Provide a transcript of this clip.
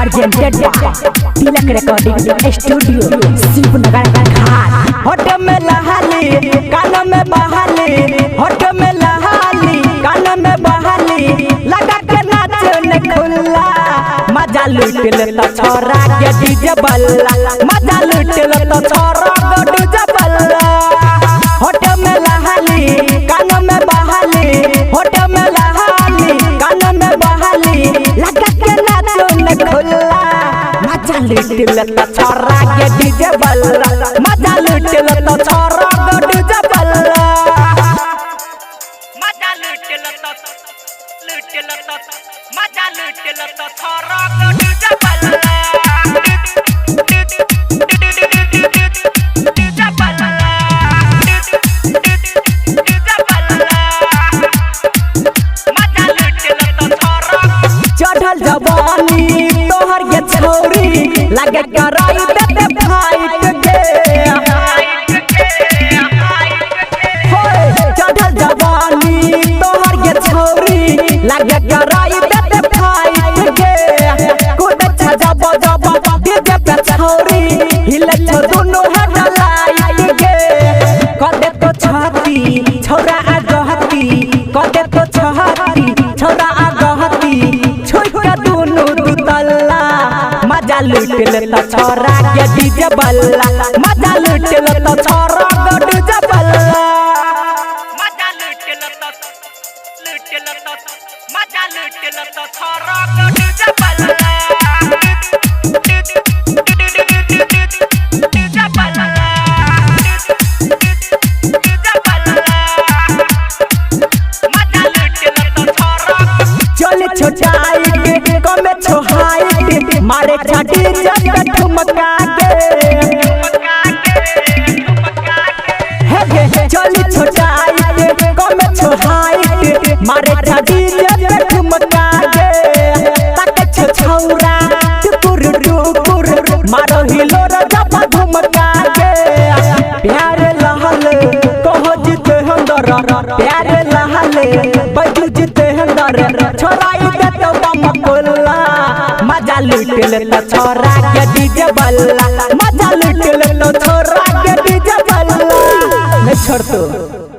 presented by तिलक recording studio Shivnagar घाट। होठ में लहाली कान में बहाली, होठ में लहाली कान में बहाली, लगा के नाचने खुला मजा लूट लेता छोरा के डीजे बल्ला, मजा लूट लेता छोरा के डीजे बल्ला। होठ में लहाली कान में बहाली, होठ में लहाली कान में बहाली, लगा के नाचने खुला मजा लूट लेता छोरा के डीजे बल्ला, मजा लूट लेता छोरा के डीजे बल्ला, मजा लूट लेता मजा लूट लेता छोरा के डीजे बल्ला, डीजे बल्ला, डीजे बल्ला, मजा लूट लेता छोरा। चढ़ल जवानी तोहर ये छोरी लगे कराई देते फाइट के, चढ़ल जवानी तोहर ये छोरी लगे कराई देते फाइट के। कूद जब जब डीजे पे छोरी हिले छो दोनों हेडलाइट के, कदे तो छाती छोरा आ गहती, कदे तो छाती छोरा आ गहती, छुई के दोनों दुतल्ला मजा लूट लेता छोरा के डीजे बल्ला, मजा लूट लेता छोरा के डीजे बल्ला, मजा लूट लेता मजा लूट लेता छोरा के डीजे बल्ला, डीजे बल्ला, डीजे बल्ला, मजा लूट लेता छोरा। चल छोटाई के कमे छोहाई के मारे छाटी जब ठुमका के, हे चल छोटाई के कमे छोहाई के मारे छाटी जब ठुमका के। ताके छौरा टुकुर टुकुर मारो हिलो जब धुमका के। प्यार लहल कहो जीते अंदर, प्यार लहल बैठू जीते अंदर, छोराई देते बम कोल्ला मजा लूट लेता छोरा के डीजे बल्ला।